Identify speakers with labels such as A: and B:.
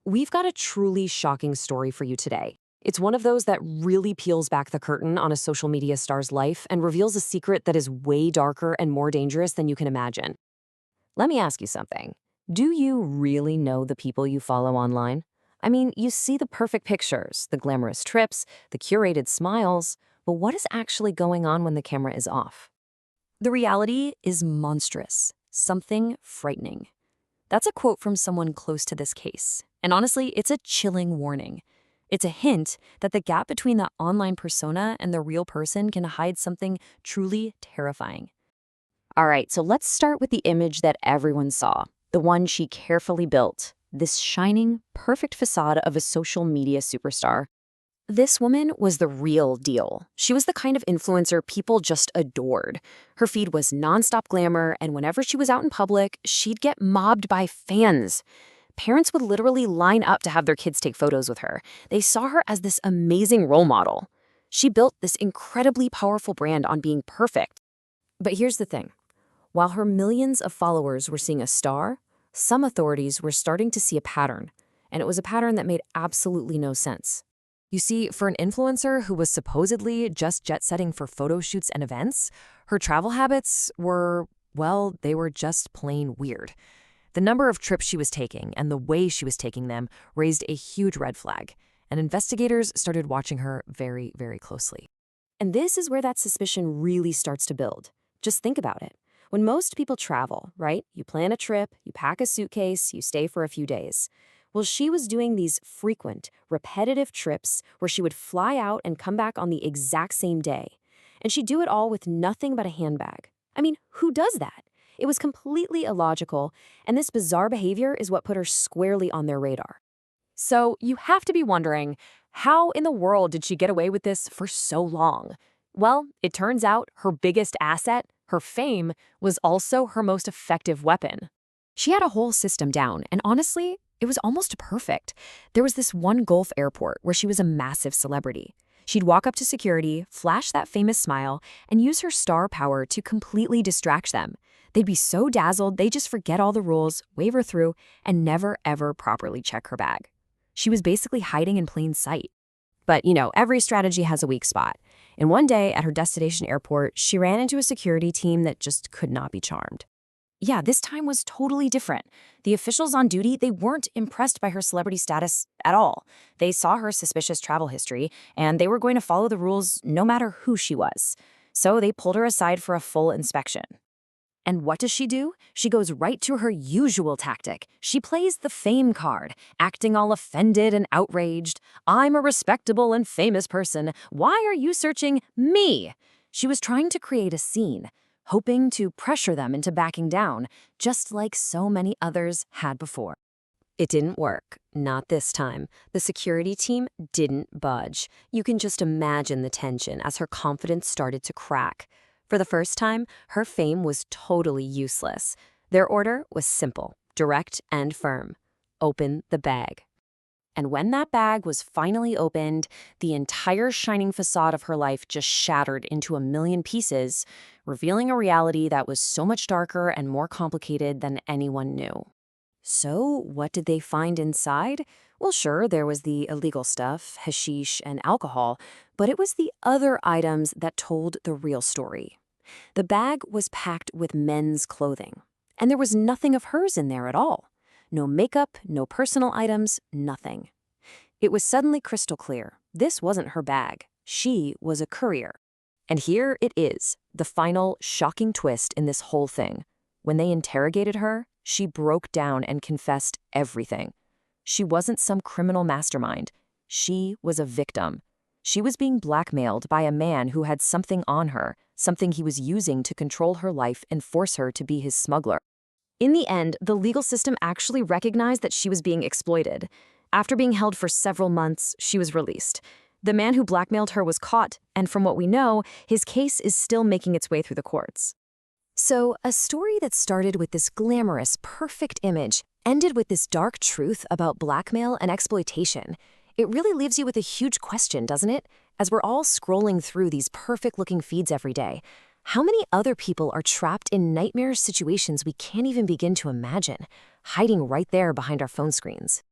A: We've got a truly shocking story for you today. It's one of those that really peels back the curtain on a social media star's life and reveals a secret that is way darker and more dangerous than you can imagine. Let me ask you something. Do you really know the people you follow online? I mean, you see the perfect pictures, the glamorous trips, the curated smiles, but what is actually going on when the camera is off? The reality is monstrous, something frightening. That's a quote from someone close to this case. And honestly, it's a chilling warning. It's a hint that the gap between the online persona and the real person can hide something truly terrifying. All right, so let's start with the image that everyone saw, the one she carefully built, this shining, perfect facade of a social media superstar. This woman was the real deal. She was the kind of influencer people just adored. Her feed was nonstop glamour, and whenever she was out in public, she'd get mobbed by fans. Parents would literally line up to have their kids take photos with her. They saw her as this amazing role model. She built this incredibly powerful brand on being perfect. But here's the thing. While her millions of followers were seeing a star, some authorities were starting to see a pattern, and it was a pattern that made absolutely no sense. You see, for an influencer who was supposedly just jet-setting for photo shoots and events, her travel habits were, well, they were just plain weird. The number of trips she was taking and the way she was taking them raised a huge red flag, and investigators started watching her very, very closely. And this is where that suspicion really starts to build. Just think about it. When most people travel, right? You plan a trip, you pack a suitcase, you stay for a few days. Well, she was doing these frequent, repetitive trips where she would fly out and come back on the exact same day. And she'd do it all with nothing but a handbag. I mean, who does that? It was completely illogical, and this bizarre behavior is what put her squarely on their radar. So you have to be wondering, how in the world did she get away with this for so long? Well, it turns out her biggest asset, her fame, was also her most effective weapon. She had a whole system down, and honestly, it was almost perfect. There was this one Gulf airport where she was a massive celebrity. She'd walk up to security, flash that famous smile, and use her star power to completely distract them. They'd be so dazzled, they'd just forget all the rules, wave her through, and never ever properly check her bag. She was basically hiding in plain sight. But, every strategy has a weak spot. And one day at her destination airport, she ran into a security team that just could not be charmed. Yeah, this time was totally different. The officials on duty, they weren't impressed by her celebrity status at all. They saw her suspicious travel history, and they were going to follow the rules no matter who she was. So they pulled her aside for a full inspection. And what does she do? She goes right to her usual tactic. She plays the fame card, acting all offended and outraged. I'm a respectable and famous person. Why are you searching me? She was trying to create a scene, hoping to pressure them into backing down, just like so many others had before. It didn't work. Not this time. The security team didn't budge. You can just imagine the tension as her confidence started to crack. For the first time, her fame was totally useless. Their order was simple, direct, and firm. Open the bag. And when that bag was finally opened, the entire shining facade of her life just shattered into a million pieces, revealing a reality that was so much darker and more complicated than anyone knew. So, what did they find inside? Well, sure, there was the illegal stuff, hashish and alcohol, but it was the other items that told the real story. The bag was packed with men's clothing, and there was nothing of hers in there at all. No makeup, no personal items, nothing. It was suddenly crystal clear. This wasn't her bag. She was a courier. And here it is, the final shocking twist in this whole thing. When they interrogated her, she broke down and confessed everything. She wasn't some criminal mastermind. She was a victim. She was being blackmailed by a man who had something on her, something he was using to control her life and force her to be his smuggler. In the end, the legal system actually recognized that she was being exploited. After being held for several months, she was released. The man who blackmailed her was caught, and from what we know, his case is still making its way through the courts. So, a story that started with this glamorous, perfect image ended with this dark truth about blackmail and exploitation. It really leaves you with a huge question, doesn't it? As we're all scrolling through these perfect-looking feeds every day, how many other people are trapped in nightmare situations we can't even begin to imagine, hiding right there behind our phone screens?